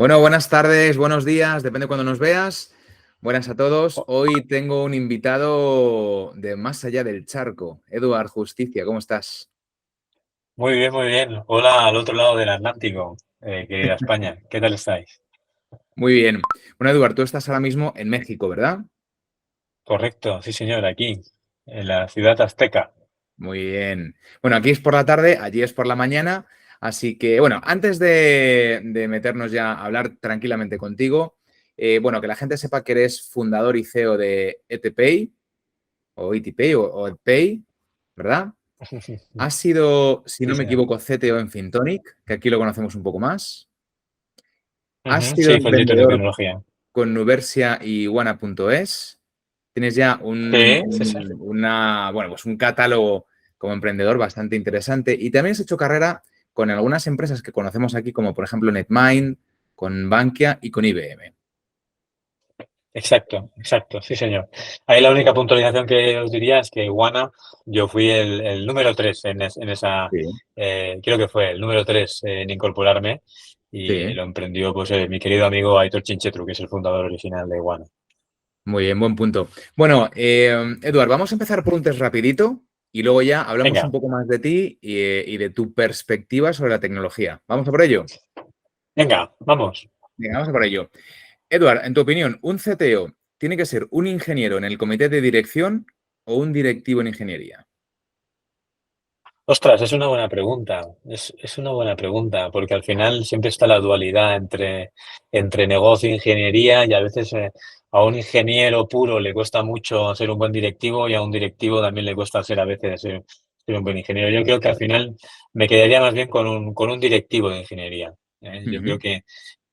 Bueno, buenas tardes, buenos días, depende de cuando nos veas. Buenas a todos. Hoy tengo un invitado de más allá del charco, Eduard Justicia. ¿Cómo estás? Muy bien, muy bien. Hola al otro lado del Atlántico, querida España. ¿Qué tal estáis? Muy bien. Bueno, Eduard, tú estás ahora mismo en México, ¿verdad? Correcto, sí señor, aquí, en la ciudad azteca. Muy bien. Bueno, aquí es por la tarde, allí es por la mañana. Así que, bueno, antes de meternos ya a hablar tranquilamente contigo, bueno, que la gente sepa que eres fundador y CEO de ETPay o ETPay o ETPay, ¿verdad? Has sido, si Sí no me señor. equivoco, CTO en Fintonic, que aquí lo conocemos un poco más. Has Ujú, sido sí, fue de emprendedor tecnología. con Nubersia y Wana.es. Tienes ya Sí, sí, sí. bueno, pues un catálogo como emprendedor bastante interesante. Y también has hecho carrera con algunas empresas que conocemos aquí, como por ejemplo Netmind, con Bankia y con IBM. Exacto, exacto, sí señor. Ahí la única puntualización que os diría es que Iguana, yo fui el número 3 en esa, Sí, creo que fue el número 3 en incorporarme y sí. lo emprendió pues mi querido amigo Aitor Chinchetru, que es el fundador original de Iguana. Muy bien, buen punto. Bueno, Eduard, vamos a empezar por un test rapidito y luego ya hablamos un Venga, poco más de ti y de tu perspectiva sobre la tecnología. ¿Vamos a por ello? venga, vamos. Venga, vamos a por ello. Eduard, en tu opinión, ¿un CTO tiene que ser un ingeniero en el comité de dirección o un directivo en ingeniería? Ostras, es una buena pregunta. Es una buena pregunta, porque al final siempre está la dualidad entre negocio e ingeniería y a veces a un ingeniero puro le cuesta mucho ser un buen directivo y a un directivo también le cuesta ser a veces ser un buen ingeniero. Yo creo que al final me quedaría más bien con un directivo de ingeniería. Yo creo Ujú. que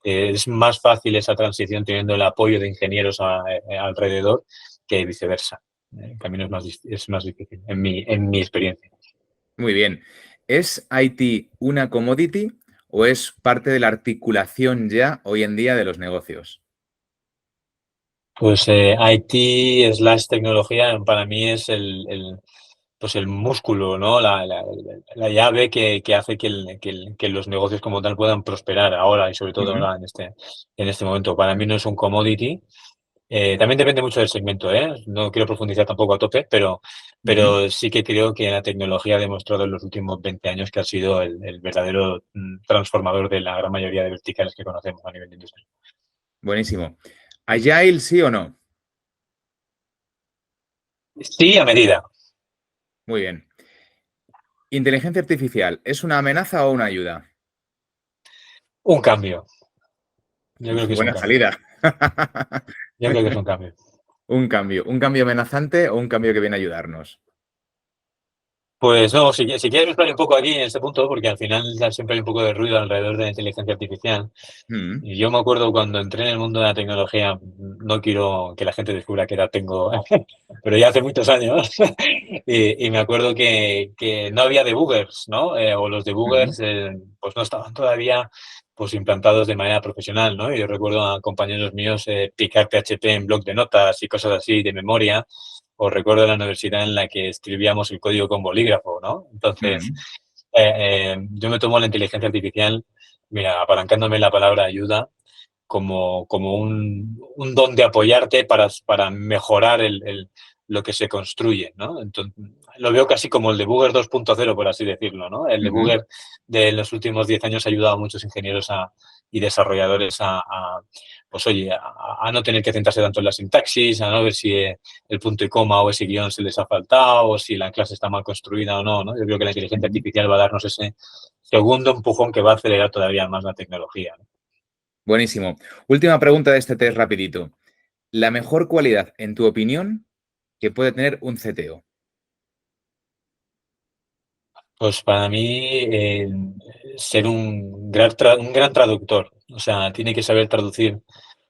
es más fácil esa transición teniendo el apoyo de ingenieros alrededor que viceversa. El camino es más difícil, en mi experiencia. Muy bien. ¿Es IT una commodity o es parte de la articulación ya hoy en día de los negocios? Pues IT slash tecnología para mí es pues el músculo, ¿no? La llave que hace que los negocios como tal puedan prosperar ahora y sobre todo Ujú, ahora en este momento. Para mí no es un commodity. También depende mucho del segmento, ¿eh? No quiero profundizar tampoco a tope, pero, ujú. pero sí que creo que la tecnología ha demostrado en los últimos 20 años que ha sido el verdadero transformador de la gran mayoría de verticales que conocemos a nivel de industria. Buenísimo. ¿Agile sí o no? Sí, a medida. Muy bien. ¿Inteligencia artificial es una amenaza o una ayuda? Un cambio. Yo creo que es un Buena cambio. salida. Yo creo que es un cambio. Un cambio amenazante o un cambio que viene a ayudarnos. Pues no, si quieres explicar un poco aquí en este punto, porque al final siempre hay un poco de ruido alrededor de la inteligencia artificial. Mm. Y yo me acuerdo cuando entré en el mundo de la tecnología, no quiero que la gente descubra qué edad tengo, pero ya hace muchos años, y me acuerdo que no había debuggers, ¿no? O los Mm. debuggers pues no estaban todavía pues implantados de manera profesional, ¿no? Y yo recuerdo a compañeros míos picar PHP en bloc de notas y cosas así de memoria. O recuerdo la universidad en la que escribíamos el código con bolígrafo, ¿no? Entonces, Mm. yo me tomo la inteligencia artificial, mira, apalancándome la palabra ayuda, como un don de apoyarte para mejorar lo que se construye, ¿no? Entonces, lo veo casi como el debugger 2.0, por así decirlo, ¿no? El Mm. debugger de los últimos 10 años ha ayudado a muchos ingenieros y desarrolladores pues oye, a no tener que centrarse tanto en la sintaxis, a no ver si el punto y coma o ese guión se les ha faltado, o si la clase está mal construida o no, ¿no? Yo creo que la inteligencia Mm. artificial va a darnos ese segundo empujón que va a acelerar todavía más la tecnología, ¿no? Buenísimo. Última pregunta de este test rapidito. La mejor cualidad, en tu opinión, que puede tener un CTO. Pues para mí, ser un gran traductor. O sea, tiene que saber traducir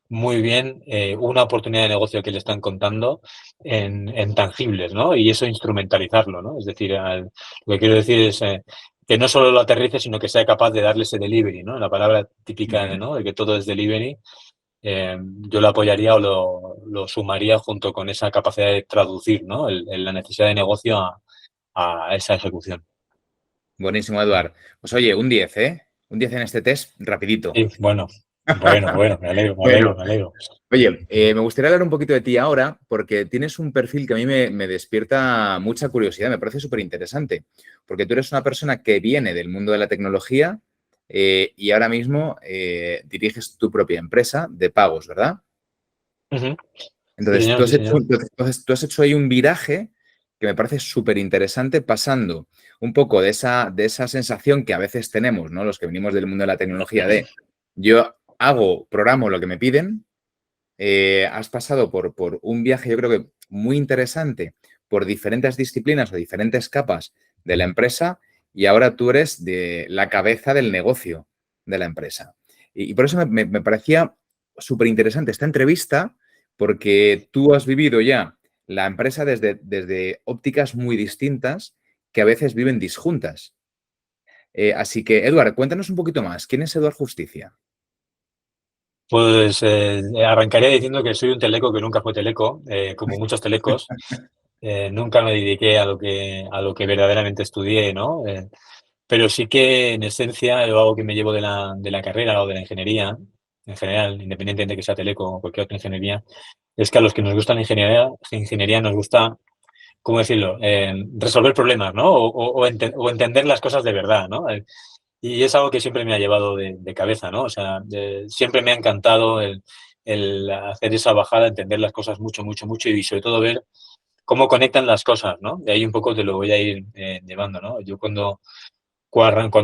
muy bien una oportunidad de negocio que le están contando en tangibles, ¿no? Y eso instrumentalizarlo, ¿no? Es decir, lo que quiero decir es que no solo lo aterrice, sino que sea capaz de darle ese delivery, ¿no? La palabra típica, Ujú. ¿no? De que todo es delivery. Yo lo apoyaría o lo sumaría junto con esa capacidad de traducir, ¿no? La necesidad de negocio a esa ejecución. Buenísimo, Eduard. Pues oye, un 10, ¿eh? Un 10 en este test, rapidito. Sí, bueno. Bueno, bueno, me alegro, me Bueno, alegro, me alegro. oye, me gustaría hablar un poquito de ti ahora porque tienes un perfil que a mí me despierta mucha curiosidad, me parece súper interesante, porque tú eres una persona que viene del mundo de la tecnología y ahora mismo diriges tu propia empresa de pagos, ¿verdad? Ujú. Sí, Entonces, señor, sí, señor. tú has hecho ahí un viraje que me parece súper interesante, pasando un poco de esa sensación que a veces tenemos, ¿no? Los que venimos del mundo de la tecnología, de yo programo lo que me piden. Has pasado por un viaje, yo creo que muy interesante, por diferentes disciplinas o diferentes capas de la empresa, y ahora tú eres de la cabeza del negocio de la empresa. Y por eso me parecía súper interesante esta entrevista, porque tú has vivido ya la empresa desde ópticas muy distintas que a veces viven disjuntas. Así que, Eduard, cuéntanos un poquito más. ¿Quién es Eduard Justicia? Pues arrancaría diciendo que soy un teleco que nunca fue teleco, como muchos telecos. Nunca me dediqué a lo que verdaderamente estudié, ¿no? Pero sí que en esencia algo que me llevo de la carrera o de la ingeniería, en general, independientemente de que sea teleco o cualquier otra ingeniería, es que a los que nos gusta la ingeniería nos gusta, ¿cómo decirlo? Resolver problemas, ¿no? O entender las cosas de verdad, ¿no? Y es algo que siempre me ha llevado de cabeza, ¿no? O sea, siempre me ha encantado el hacer esa bajada, entender las cosas mucho, mucho, mucho y sobre todo ver cómo conectan las cosas, ¿no? De ahí un poco te lo voy a ir llevando, ¿no? Yo cuando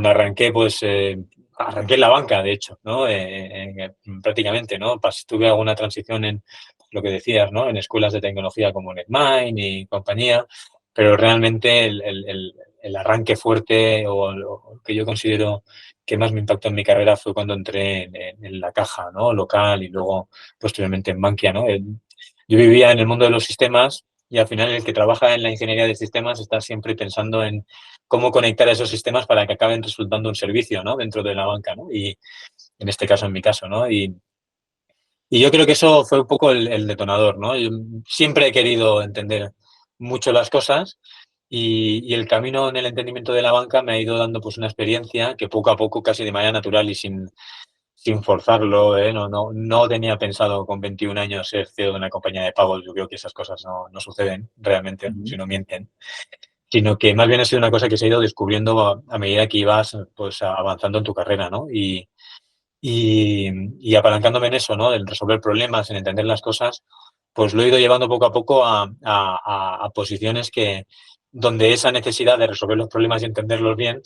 arranqué, pues arranqué en la banca, de hecho, ¿no? Prácticamente, ¿no? Tuve alguna transición en lo que decías, ¿no? En escuelas de tecnología como NetMind y compañía, pero realmente el arranque fuerte o lo que yo considero que más me impactó en mi carrera fue cuando entré en la caja, ¿no? Local y luego posteriormente en Bankia, ¿no? Yo vivía en el mundo de los sistemas y al final el que trabaja en la ingeniería de sistemas está siempre pensando en cómo conectar esos sistemas para que acaben resultando un servicio, ¿no? Dentro de la banca, ¿no? Y en este caso, en mi caso, ¿no? Y yo creo que eso fue un poco el detonador, ¿no? Yo siempre he querido entender mucho las cosas y el camino en el entendimiento de la banca me ha ido dando pues una experiencia que poco a poco, casi de manera natural y sin forzarlo, ¿eh? No tenía pensado con 21 años ser CEO de una compañía de pagos. Yo creo que esas cosas no suceden realmente, Ujú, si no mienten, sino que más bien ha sido una cosa que se ha ido descubriendo a medida que ibas pues avanzando en tu carrera, ¿no? Y apalancándome en eso, ¿no? En resolver problemas, en entender las cosas, pues lo he ido llevando poco a poco a posiciones donde esa necesidad de resolver los problemas y entenderlos bien,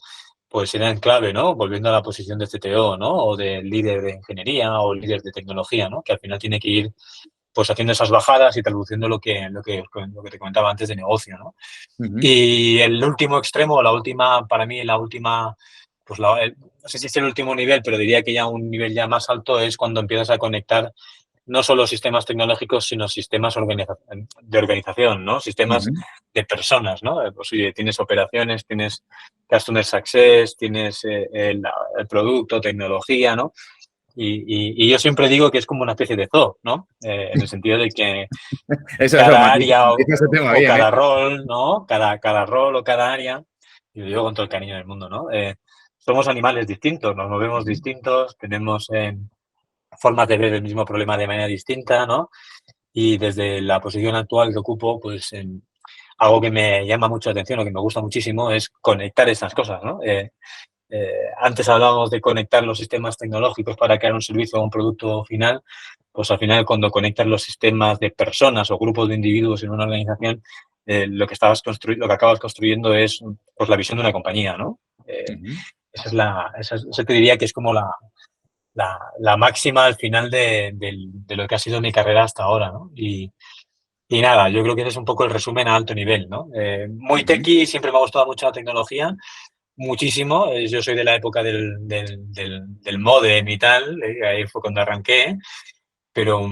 pues era en clave, ¿no? Volviendo a la posición de CTO, ¿no? O de líder de ingeniería o líder de tecnología, ¿no? Que al final tiene que ir pues haciendo esas bajadas y traduciendo lo que te comentaba antes de negocio, ¿no? ujú, Y el último extremo, la última, para mí, la última, pues no sé si es el último nivel, pero diría que ya un nivel ya más alto es cuando empiezas a conectar no solo sistemas tecnológicos, sino sistemas de organización, ¿no? Sistemas ujú. de personas, ¿no? Pues oye, tienes operaciones, tienes Customer Success, tienes el producto, tecnología, ¿no? Y yo siempre digo que es como una especie de zoo, ¿no? En el sentido de que Eso, cada área matiza ese tema o bien, ¿eh? cada rol, ¿no? Cada rol o cada área, y lo digo con todo el cariño del mundo, ¿no? Somos animales distintos, nos movemos Ujú, distintos, tenemos formas de ver el mismo problema de manera distinta, ¿no? Y desde la posición actual que ocupo, pues algo que me llama mucho la atención o que me gusta muchísimo es conectar esas cosas, ¿no? Antes hablábamos de conectar los sistemas tecnológicos para crear un servicio o un producto final, pues al final cuando conectas los sistemas de personas o grupos de individuos en una organización, lo que acabas construyendo es pues la visión de una compañía, ¿no? ujú. Esa te diría que es como la máxima al final de lo que ha sido mi carrera hasta ahora, ¿no? Y nada, yo creo que ese es un poco el resumen a alto nivel, ¿no? Muy Ujú, techy, siempre me ha gustado mucho la tecnología, muchísimo. Yo soy de la época del módem y tal, ahí fue cuando arranqué, pero,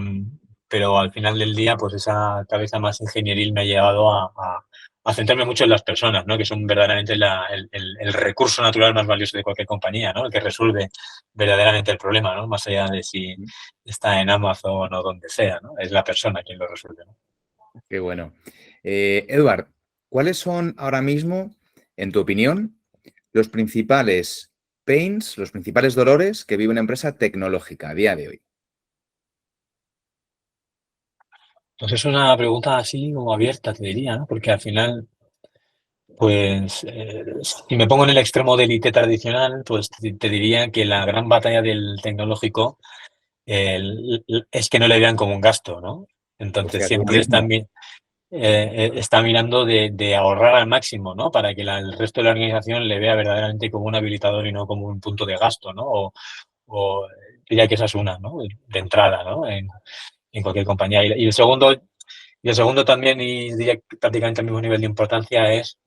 pero al final del día, pues esa cabeza más ingenieril me ha llevado a centrarme mucho en las personas, ¿no? Que son verdaderamente el recurso natural más valioso de cualquier compañía, ¿no? El que resuelve verdaderamente el problema, ¿no? Más allá de si ujú. está en Amazon o donde sea, ¿no? Es la persona quien lo resuelve, ¿no? Qué bueno. Eduard, ¿cuáles son ahora mismo, en tu opinión, los principales pains, los principales dolores que vive una empresa tecnológica a día de hoy? Pues es una pregunta así como abierta, te diría, ¿no? Porque al final, pues, si me pongo en el extremo del IT tradicional, pues te diría que la gran batalla del tecnológico es que no le vean como un gasto, ¿no? Entonces Hostia, qué siempre buenísimo. está mirando de ahorrar al máximo, ¿no? Para que el resto de la organización le vea verdaderamente como un habilitador y no como un punto de gasto, ¿no? O diría que esa es una, ¿no? De entrada, ¿no? En cualquier compañía. Y el segundo también, y diría que prácticamente al mismo nivel de importancia, es,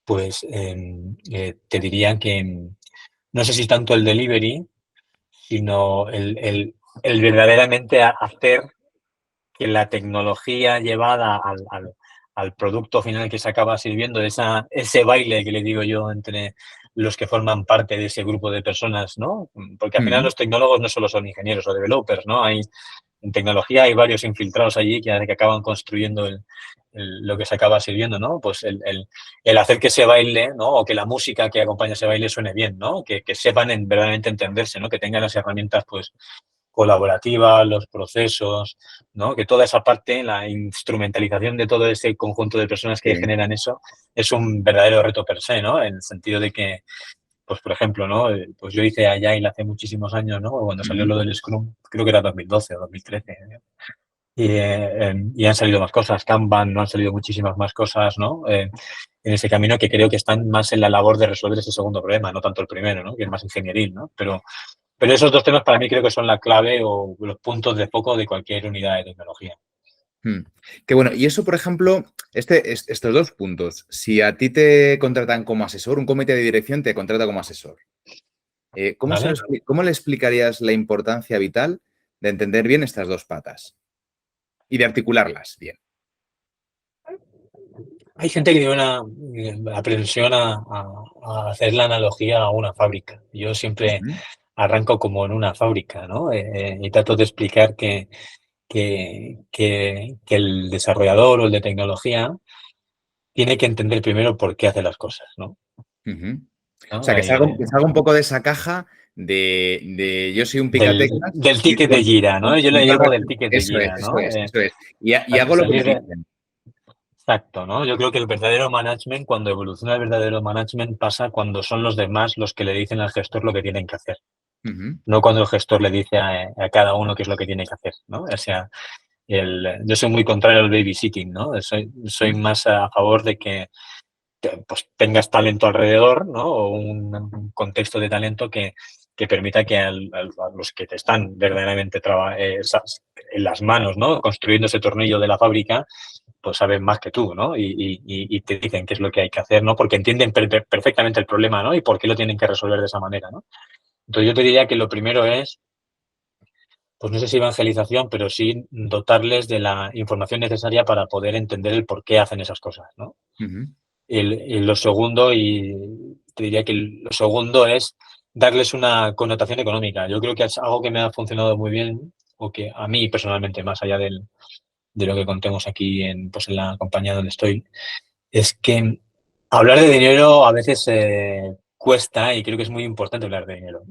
pues, te diría que no sé si tanto el delivery, sino el verdaderamente hacer que la tecnología llevada al producto final que se acaba sirviendo, ese baile que le digo yo entre los que forman parte de ese grupo de personas, ¿no? Porque al final Mm, los tecnólogos no solo son ingenieros o developers, ¿no? En tecnología hay varios infiltrados allí que acaban construyendo lo que se acaba sirviendo, ¿no? Pues el hacer que ese baile, ¿no? O que la música que acompaña ese baile suene bien, ¿no? Que sepan verdaderamente entenderse, ¿no? Que tengan las herramientas, pues, colaborativa, los procesos, ¿no? Que toda esa parte, la instrumentalización de todo ese conjunto de personas que sí. generan eso, es un verdadero reto per se, ¿no? En el sentido de que, pues por ejemplo, ¿no? Pues yo hice Agile hace muchísimos años, ¿no? Cuando salió Ujú, lo del Scrum, creo que era 2012 o 2013. Y han salido más cosas, Kanban, no han salido muchísimas más cosas, ¿no? En ese camino que creo que están más en la labor de resolver ese segundo problema, no tanto el primero, ¿no? Que es más ingenieril, ¿no? Pero esos dos temas para mí creo que son la clave o los puntos de foco de cualquier unidad de tecnología. mm. Qué bueno. Y eso, por ejemplo, estos dos puntos, si a ti te contratan como asesor, un comité de dirección te contrata como asesor, ¿Vale? ¿cómo le explicarías la importancia vital de entender bien estas dos patas y de articularlas bien? Hay gente que tiene una aprensión a hacer la analogía a una fábrica. Yo siempre Ujú, arranco como en una fábrica, ¿no? Y trato de explicar que el desarrollador o el de tecnología tiene que entender primero por qué hace las cosas, ¿no? ujú. O ¿No? sea, que salga un poco de esa caja de yo soy un picateclas Del y ticket de Gira, ¿no? Yo le monto el llamo del ticket de eso es, Gira, eso ¿no? es, eso es. Y hago lo que Salir me de, dicen. Exacto, ¿no? Yo creo que el verdadero management, cuando evoluciona el verdadero management, pasa cuando son los demás los que le dicen al gestor lo que tienen que hacer, Ujú, no cuando el gestor le dice a cada uno qué es lo que tiene que hacer, ¿no? O sea, yo soy muy contrario al babysitting, ¿no? Soy ujú, más a favor de que pues, tengas talento alrededor, ¿no? O un contexto de talento que permita que a los que te están verdaderamente en las manos, ¿no? Construyendo ese tornillo de la fábrica, pues saben más que tú, ¿no? Y te dicen qué es lo que hay que hacer, ¿no? Porque entienden perfectamente el problema, ¿no? Y por qué lo tienen que resolver de esa manera, ¿no? Entonces yo te diría que lo primero es, pues no sé si evangelización, pero sí dotarles de la información necesaria para poder entender el por qué hacen esas cosas, ¿no? ujú, Lo segundo, y te diría que lo segundo es darles una connotación económica. Yo creo que es algo que me ha funcionado muy bien, o que a mí personalmente, más allá de lo que contemos aquí pues en la compañía donde estoy, es que hablar de dinero a veces cuesta y creo que es muy importante hablar de dinero.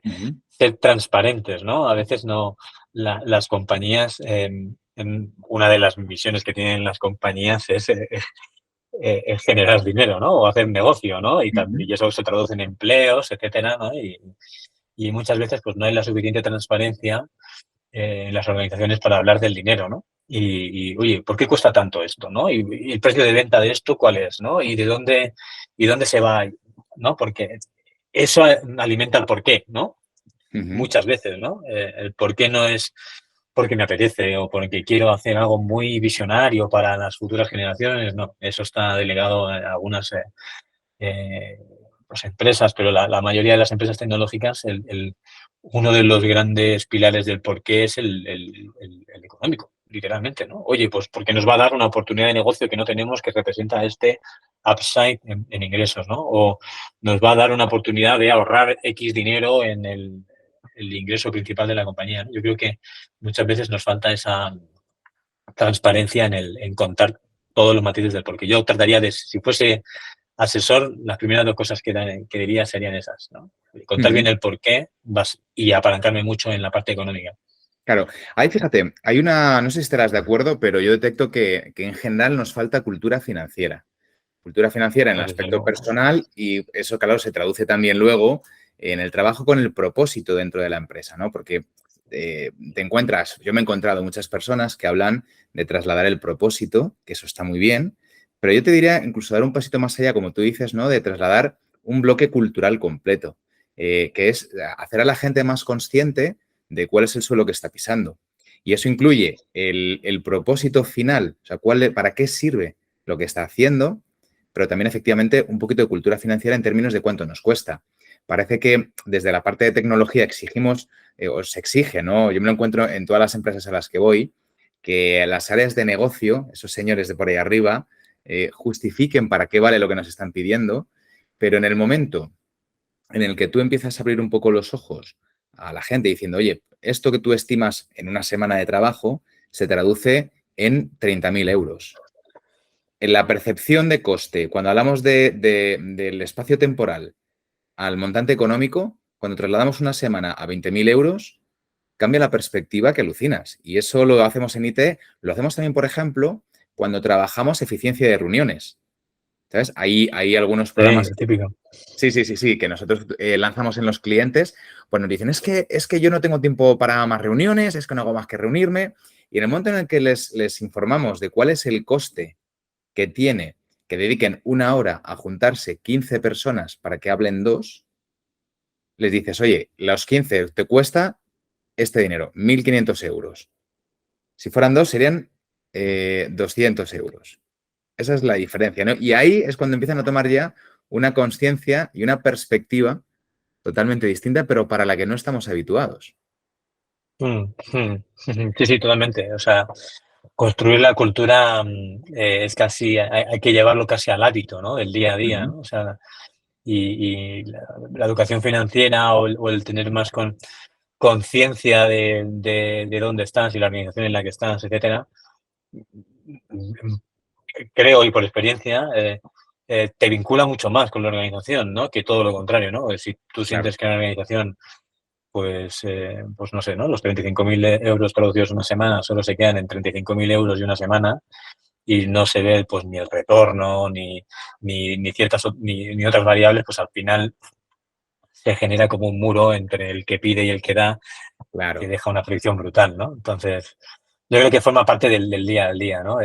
ujú, Ser transparentes, ¿no? A veces no, las compañías, una de las misiones que tienen las compañías es generar dinero, ¿no? O hacer negocio, ¿no? ujú, Y eso se traduce en empleos, etcétera, ¿no? Y muchas veces pues no hay la suficiente transparencia en las organizaciones para hablar del dinero, ¿no? Oye, ¿por qué cuesta tanto esto, no? Y el precio de venta de esto, ¿cuál es, no? ¿Y dónde se va, no? Porque eso alimenta el porqué, ¿no? ujú, Muchas veces, ¿no? El porqué no es porque me apetece o porque quiero hacer algo muy visionario para las futuras generaciones, no. Eso está delegado a algunas eh, pues empresas, pero la mayoría de las empresas tecnológicas, uno de los grandes pilares del porqué es el económico, literalmente, ¿no? Oye, pues porque nos va a dar una oportunidad de negocio que no tenemos que representa este upside en ingresos, ¿no? O nos va a dar una oportunidad de ahorrar X dinero en el ingreso principal de la compañía, ¿no? Yo creo que muchas veces nos falta esa transparencia en contar todos los matices del porqué. Yo trataría de, si fuese asesor, las primeras dos cosas que diría serían esas, ¿no? Contar bien Ujú. el por qué y apalancarme mucho en la parte económica. Claro, ahí fíjate, hay una, no sé si estarás de acuerdo, pero yo detecto que en general nos falta cultura financiera. Cultura financiera en el Pues desde aspecto luego. personal y eso, claro, se traduce también luego en el trabajo con el propósito dentro de la empresa, ¿no? Porque te encuentras, yo me he encontrado muchas personas que hablan de trasladar el propósito, que eso está muy bien, pero yo te diría incluso dar un pasito más allá, como tú dices, ¿no? De trasladar un bloque cultural completo, que es hacer a la gente más consciente de cuál es el suelo que está pisando. Y eso incluye el propósito final, o sea, para qué sirve lo que está haciendo, pero también efectivamente un poquito de cultura financiera en términos de cuánto nos cuesta. Parece que desde la parte de tecnología exigimos, o se exige, ¿no? Yo me lo encuentro en todas las empresas a las que voy, que las áreas de negocio, esos señores de por ahí arriba, justifiquen para qué vale lo que nos están pidiendo, pero en el momento en el que tú empiezas a abrir un poco los ojos a la gente diciendo, oye, esto que tú estimas en una semana de trabajo se traduce en 30.000 euros. En la percepción de coste, cuando hablamos del espacio temporal al montante económico, cuando trasladamos una semana a 20.000 euros, cambia la perspectiva que alucinas. Y eso lo hacemos en IT, lo hacemos también, por ejemplo, cuando trabajamos eficiencia de reuniones. ¿Sabes? Hay algunos Sí, programas. típico. Sí, sí, sí, sí, que nosotros lanzamos en los clientes, pues nos dicen, es que yo no tengo tiempo para más reuniones, es que no hago más que reunirme. Y en el momento en el que les informamos de cuál es el coste que tiene que dediquen una hora a juntarse 15 personas para que hablen dos, les dices, oye, los 15 te cuesta este dinero, 1.500 euros. Si fueran dos, serían 200 euros. Esa es la diferencia, ¿no? Y ahí es cuando empiezan a tomar ya una conciencia y una perspectiva totalmente distinta, pero para la que no estamos habituados. Sí, sí, totalmente. O sea, construir la cultura es casi, hay que llevarlo casi al hábito, ¿no? Del día a día, Ujú. ¿no? O sea, y la educación financiera o el tener más conciencia de dónde estás y la organización en la que estás, etcétera, creo y por experiencia, te vincula mucho más con la organización, ¿no? Que todo lo contrario, ¿no? Si tú Claro, sientes que en la organización pues no sé, ¿no? Los 35.000 euros traducidos en una semana solo se quedan en 35.000 euros y una semana y no se ve pues ni el retorno ni ciertas ni otras variables, pues al final se genera como un muro entre el que pide y el que da que claro. deja una fricción brutal, ¿no? Entonces, yo creo que forma parte del día al día, ¿no?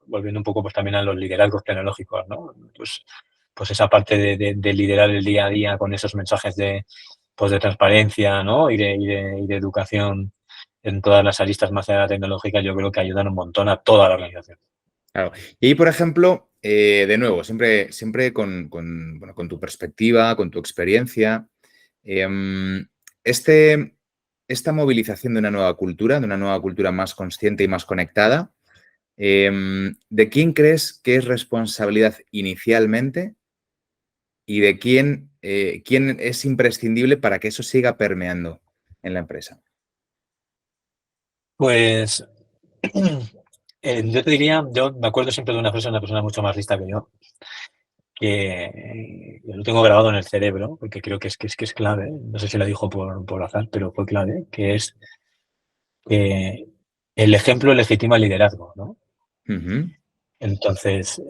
Volviendo un poco pues también a los liderazgos tecnológicos, ¿no? Pues esa parte de liderar el día a día con esos mensajes pues de transparencia, ¿no? Y de educación en todas las aristas más allá de la tecnológica, yo creo que ayudan un montón a toda la organización. Claro. Y ahí, por ejemplo, de nuevo, siempre bueno, con tu perspectiva, con tu experiencia, em, este, esta movilización de una nueva cultura más consciente y más conectada, ¿de quién crees que es responsabilidad inicialmente y de quién es imprescindible para que eso siga permeando en la empresa? Pues yo te diría, yo me acuerdo siempre de una persona mucho más lista que yo lo tengo grabado en el cerebro, porque creo que es clave, no sé si la dijo por azar, pero fue clave, que es que el ejemplo legitima el liderazgo, ¿no? Ujú, Entonces,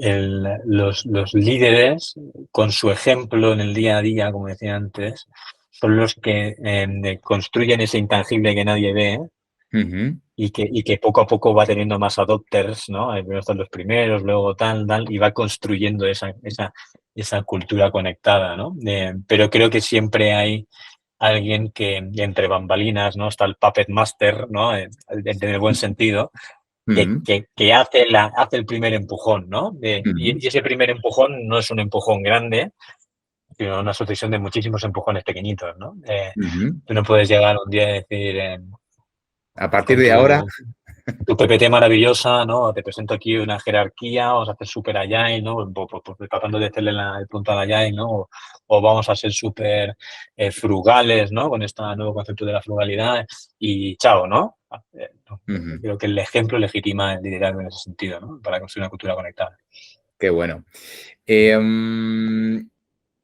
los líderes, con su ejemplo en el día a día, como decía antes, son los que construyen ese intangible que nadie ve ujú, y que poco a poco va teniendo más adopters, ¿no? Primero están los primeros, luego tal, y va construyendo esa cultura conectada, ¿no? Pero creo que siempre hay alguien que entre bambalinas, ¿no? Está el puppet master, ¿no? En el buen sentido, ujú, que hace el primer empujón, ¿no? ujú, Y ese primer empujón no es un empujón grande, sino una sucesión de muchísimos empujones pequeñitos, ¿no? ujú. Tú no puedes llegar un día y decir, A partir con de ahora, tu PPT maravillosa, ¿no? Te presento aquí una jerarquía, vamos a hacer súper agile, ¿no? Tratando de hacerle el punto al agile, ¿no? O vamos a ser súper frugales, ¿no? Con este nuevo concepto de la frugalidad y chao, ¿no? No. ujú. Creo que el ejemplo legitima el liderazgo en ese sentido, ¿no? Para construir una cultura conectada. Qué bueno.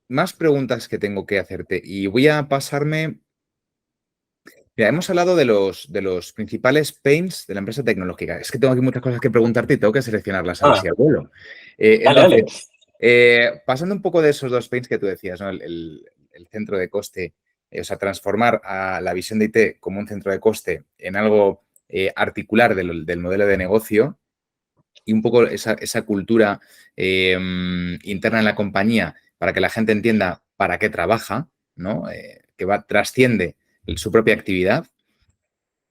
Más preguntas que tengo que hacerte y voy a pasarme. Mira, hemos hablado de los principales pains de la empresa tecnológica. Es que tengo aquí muchas cosas que preguntarte y tengo que seleccionarlas a ver Ah, si al vuelo. dale, Entonces, dale. pasando un poco de esos dos pains que tú decías, ¿no? El centro de coste, o sea, transformar a la visión de IT como un centro de coste en algo articular del modelo de negocio y un poco esa cultura interna en la compañía para que la gente entienda para qué trabaja, ¿no? Trasciende su propia actividad.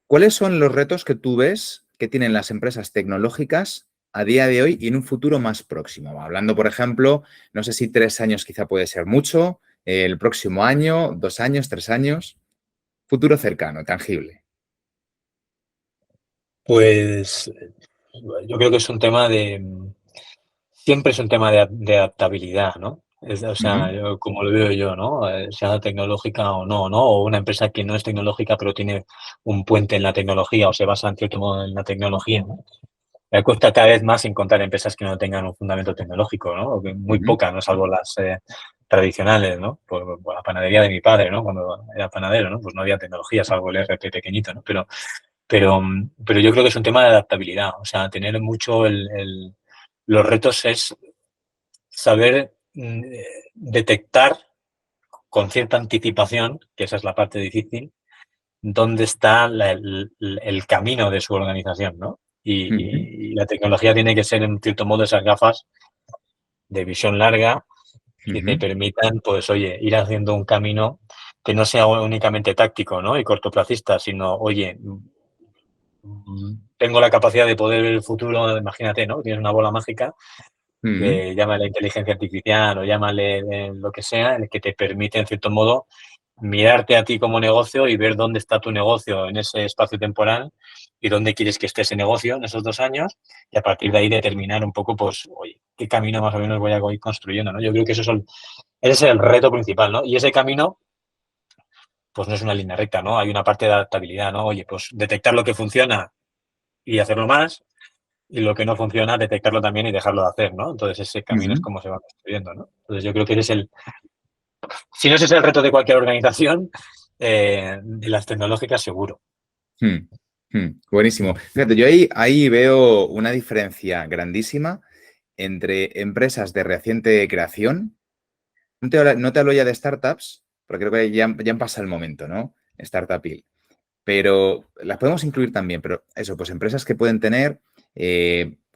¿Cuáles son los retos que tú ves que tienen las empresas tecnológicas a día de hoy y en un futuro más próximo? Hablando, por ejemplo, no sé si 3 años quizá puede ser mucho, el próximo año, 2 años, 3 años, futuro cercano, tangible. Pues yo creo que es un tema siempre es un tema de adaptabilidad, ¿no? O sea, Ujú, como lo veo yo, ¿no? Sea tecnológica o no, ¿no? O una empresa que no es tecnológica pero tiene un puente en la tecnología o se basa en cierto modo en la tecnología, ¿no? Me cuesta cada vez más encontrar empresas que no tengan un fundamento tecnológico, ¿no? O que muy ujú, pocas, ¿no? Salvo las tradicionales, ¿no? Por la panadería de mi padre, ¿no? Cuando era panadero, ¿no? Pues no había tecnología, salvo el RP pequeñito, ¿no? Pero yo creo que es un tema de adaptabilidad. O sea, tener mucho los retos es saber detectar con cierta anticipación, que esa es la parte difícil, dónde está el camino de su organización, ¿no? ujú, Y la tecnología tiene que ser, en cierto modo, esas gafas de visión larga que te ujú, permitan, pues, oye, ir haciendo un camino que no sea únicamente táctico, ¿no? Y cortoplacista, sino, oye, tengo la capacidad de poder ver el futuro, imagínate, ¿no? Tienes una bola mágica, ujú, llámale inteligencia artificial o llámale lo que sea, el que te permite, en cierto modo, mirarte a ti como negocio y ver dónde está tu negocio en ese espacio temporal y dónde quieres que esté ese negocio en esos 2 años y a partir de ahí determinar un poco, pues, oye, qué camino más o menos voy a ir construyendo, ¿no? Yo creo que ese es el reto principal, ¿no? Y ese camino, pues no es una línea recta, ¿no? Hay una parte de adaptabilidad, ¿no? Oye, pues detectar lo que funciona y hacerlo más y lo que no funciona, detectarlo también y dejarlo de hacer, ¿no? Entonces ese camino es ujú. como se va construyendo, ¿no? Entonces yo creo que ese es si no ese es el reto de cualquier organización, de las tecnológicas seguro. Hmm, buenísimo. Fíjate, yo ahí veo una diferencia grandísima entre empresas de reciente creación. No te hablo ya de startups, porque creo que ya han pasado el momento, ¿no? Startupil. Pero las podemos incluir también, pero eso, pues empresas que pueden tener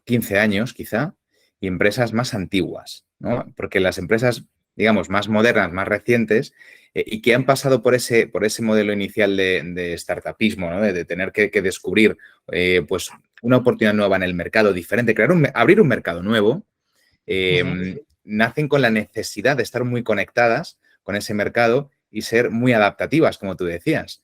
15 años quizá y empresas más antiguas, ¿no? Porque las empresas, digamos, más modernas, más recientes y que han pasado por ese modelo inicial de startupismo, ¿no? De tener que descubrir pues una oportunidad nueva en el mercado diferente, abrir un mercado nuevo, Ujú. nacen con la necesidad de estar muy conectadas con ese mercado y ser muy adaptativas, como tú decías.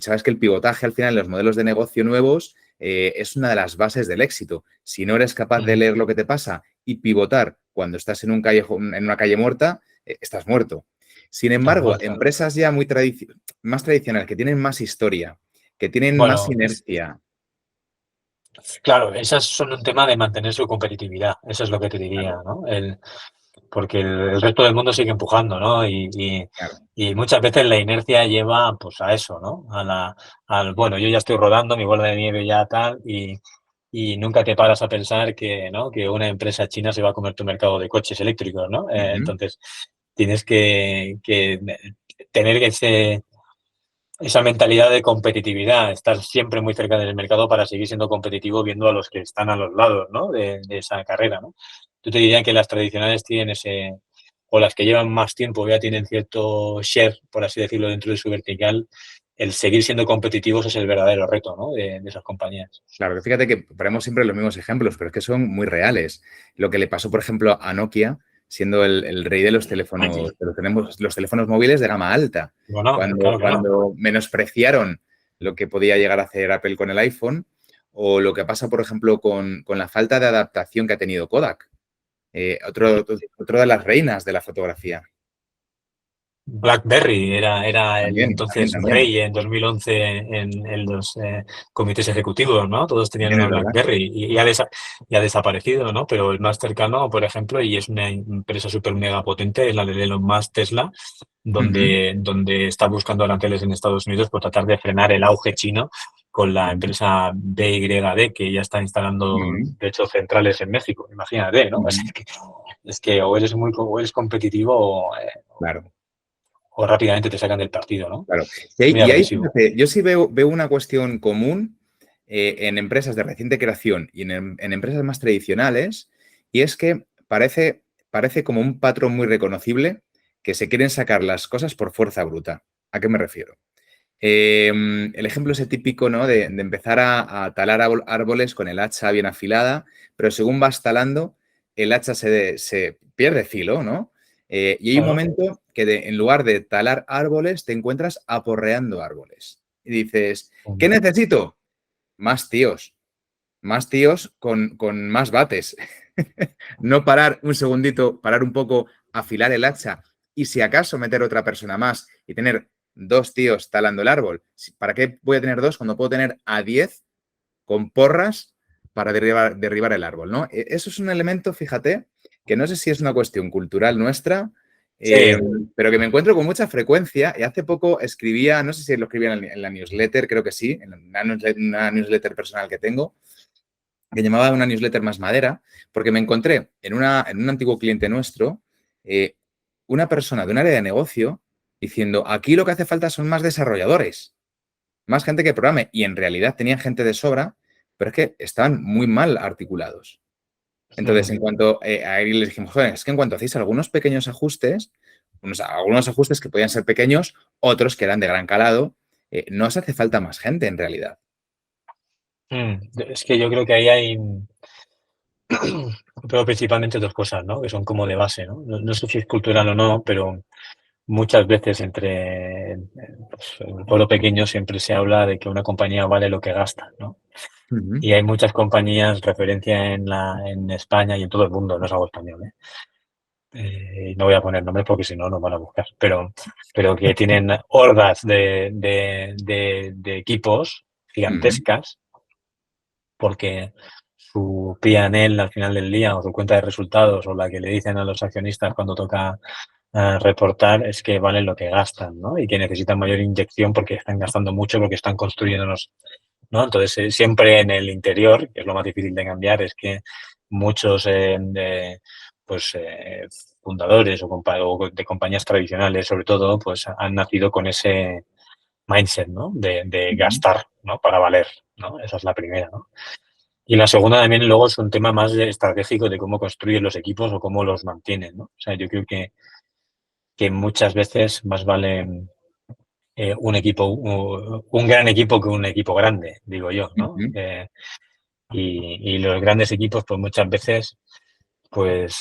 Sabes que el pivotaje al final en los modelos de negocio nuevos es una de las bases del éxito. Si no eres capaz de Ujú. leer lo que te pasa y pivotar cuando estás en una calle muerta, estás muerto. Sin Tal embargo, cual. empresas ya más tradicionales, que tienen más historia, que tienen más Bueno, inercia. claro, esas son un tema de mantener su competitividad, eso es lo que te diría, Claro, ¿no? Porque el resto del mundo sigue empujando, ¿no? claro. Y muchas veces la inercia lleva, pues, a eso, ¿no? Bueno, yo ya estoy rodando, mi bola de nieve ya tal, y nunca te paras a pensar que, ¿no? Que una empresa china se va a comer tu mercado de coches eléctricos, ¿no? Ujú, Entonces, tienes que tener esa mentalidad de competitividad, estar siempre muy cerca del mercado para seguir siendo competitivo viendo a los que están a los lados, ¿no? De esa carrera, ¿no? Yo te diría que las tradicionales tienen o las que llevan más tiempo ya tienen cierto share, por así decirlo, dentro de su vertical. El seguir siendo competitivos es el verdadero reto, ¿no? De esas compañías. claro, que fíjate que ponemos siempre los mismos ejemplos, pero es que son muy reales. Lo que le pasó, por ejemplo, a Nokia, siendo el rey de los teléfonos, los teléfonos móviles de gama alta, Bueno, cuando, claro, claro. cuando menospreciaron lo que podía llegar a hacer Apple con el iPhone, o lo que pasa, por ejemplo, con la falta de adaptación que ha tenido Kodak, otro de las reinas de la fotografía. BlackBerry era el También, también, entonces también. rey en 2011 en los comités ejecutivos, ¿no? Todos tenían También una es verdad. BlackBerry y ha desaparecido, ¿no? Pero el más cercano, por ejemplo, y es una empresa súper mega potente, es la de Elon Musk, Tesla, Ujú, donde está buscando aranceles en Estados Unidos por tratar de frenar el auge chino con la ujú, empresa BYD, que ya está instalando, ujú, de hecho, centrales en México. Imagínate, ¿no? ujú. Es que o eres competitivo Claro. o rápidamente te sacan del partido, ¿no? Claro. Es muy Y ahí, agresivo. fíjate, yo sí veo una cuestión común en empresas de reciente creación y en empresas más tradicionales, y es que parece como un patrón muy reconocible que se quieren sacar las cosas por fuerza bruta. ¿A qué me refiero? El ejemplo es el típico, ¿no? De empezar a talar árboles con el hacha bien afilada, pero según vas talando, el hacha se pierde filo, ¿no? Y hay un Claro. momento que en lugar de talar árboles, te encuentras aporreando árboles. Y dices, ¿qué necesito? Más tíos con más bates. No parar un segundito, parar un poco, afilar el hacha y si acaso meter otra persona más y tener dos tíos talando el árbol. ¿Para qué voy a tener dos cuando puedo tener a 10 con porras para derribar el árbol? ¿No? Eso es un elemento, fíjate, que no sé si es una cuestión cultural nuestra, eh, Sí, pero que me encuentro con mucha frecuencia. Y hace poco escribía, no sé si lo escribía en la newsletter, creo que sí, en una newsletter personal que tengo, que llamaba una newsletter más madera, porque me encontré en un antiguo cliente nuestro eh, una persona de un área de negocio diciendo, aquí lo que hace falta son más desarrolladores, más gente que programe. Y en realidad tenían gente de sobra, pero es que estaban muy mal articulados. Entonces, en cuanto a él les dijimos, joder, es que en cuanto hacéis algunos pequeños ajustes, algunos ajustes que podían ser pequeños, otros que eran de gran calado, no os hace falta más gente en realidad. es que yo creo que ahí hay, pero principalmente dos cosas, ¿no? Que son como de base, ¿no? No sé si es cultural o no, pero muchas veces pues, en el pueblo pequeño siempre se habla de que una compañía vale lo que gasta, ¿no? Ujú, Y hay muchas compañías, referencia en España y en todo el mundo, no es algo español, ¿eh? No voy a poner nombres porque si no nos van a buscar, pero que tienen hordas de equipos ujú, gigantescas porque su P&L al final del día o su cuenta de resultados o la que le dicen a los accionistas cuando toca reportar es que valen lo que gastan, ¿no? Y que necesitan mayor inyección porque están gastando mucho, porque están construyéndonos, ¿no? Entonces, siempre en el interior, que es lo más difícil de cambiar, es que muchos pues, fundadores o de compañías tradicionales, sobre todo, pues han nacido con ese mindset, ¿no? De ujú, gastar, ¿no? Para valer, ¿no? Esa es la primera, ¿no? Y la segunda también luego es un tema más estratégico de cómo construyen los equipos o cómo los mantienen, ¿no? O sea, yo creo que muchas veces más vale un gran equipo que un equipo grande, digo yo, ¿no? ujú. Y los grandes equipos, pues muchas veces, pues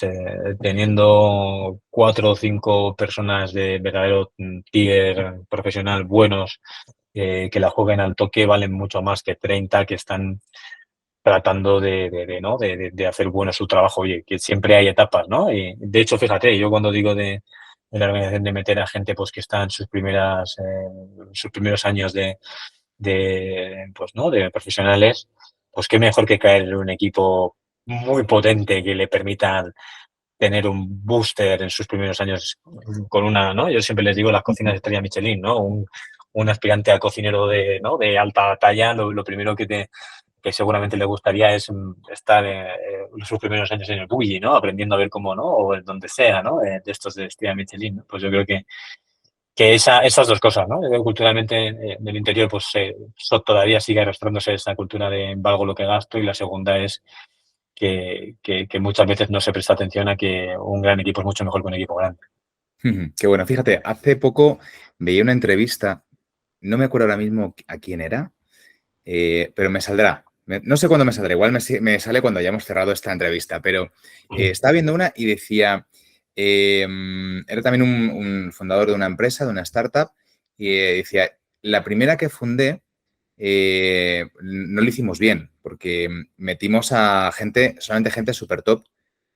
teniendo cuatro o cinco personas de verdadero tier profesional buenos que la jueguen al toque, valen mucho más que 30 que están tratando ¿no? De hacer bueno su trabajo. Oye, que siempre hay etapas, ¿no? Y de hecho, fíjate, yo cuando digo de la organización de meter a gente pues que está en sus primeros años pues, ¿no? De profesionales, pues qué mejor que caer en un equipo muy potente que le permita tener un booster en sus primeros años con una, ¿no? Yo siempre les digo las cocinas de estrella Michelin, ¿no? Un aspirante a cocinero ¿no? De alta talla, lo primero que seguramente le gustaría es estar sus primeros años en el bully, ¿no? Aprendiendo a ver cómo, ¿no? O en donde sea, ¿no? De estos de estrella Michelin, ¿no? Pues yo creo que esas dos cosas, ¿no? Yo creo que culturalmente en el interior, pues todavía sigue arrastrándose esa cultura de valgo lo que gasto y la segunda es que muchas veces no se presta atención a que un gran equipo es mucho mejor que un equipo grande. Ujú. Qué bueno, fíjate, hace poco veía una entrevista, no me acuerdo ahora mismo a quién era, pero me saldrá. No sé cuándo me saldrá, igual me sale cuando hayamos cerrado esta entrevista, pero estaba viendo una y decía, era también un fundador de una empresa, de una startup, y decía, la primera que fundé no lo hicimos bien, porque metimos a gente, solamente gente súper top,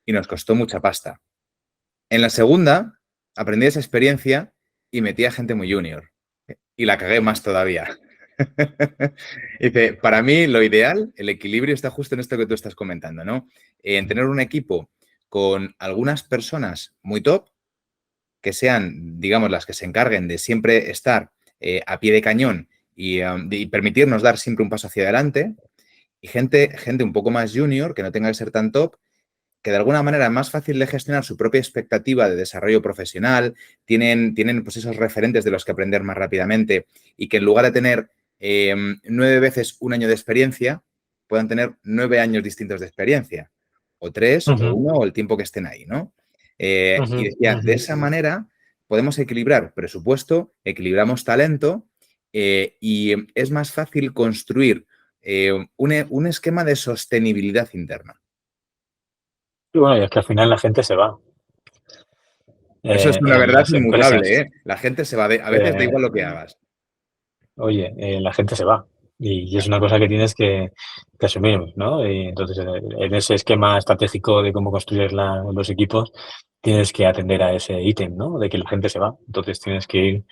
y nos costó mucha pasta. En la segunda, aprendí esa experiencia y metía gente muy junior. Y la cagué más todavía. Dice, para mí lo ideal, el equilibrio está justo en esto que tú estás comentando, ¿no? En tener un equipo con algunas personas muy top, que sean, digamos, las que se encarguen de siempre estar a pie de cañón y permitirnos dar siempre un paso hacia adelante, y gente un poco más junior, que no tenga que ser tan top, que de alguna manera es más fácil de gestionar su propia expectativa de desarrollo profesional, tienen pues esos referentes de los que aprender más rápidamente y que en lugar de tener 9 veces un año de experiencia, puedan tener 9 años distintos de experiencia, o 3, o Ujú, 1, o el tiempo que estén ahí, ¿no? Y ujú, decía, de ujú. esa manera podemos equilibrar presupuesto, equilibramos talento y es más fácil construir un esquema de sostenibilidad interna. Y bueno, y es que al final la gente se va Eso es una en verdad las inmutable, empresas. ¿eh? La gente se va a veces da Eh, igual lo que hagas. Oye, la gente se va y es una cosa que tienes que asumir, ¿no? Y entonces, en ese esquema estratégico de cómo construir los equipos, tienes que atender a ese ítem, ¿no? De que la gente se va. Entonces tienes que ir,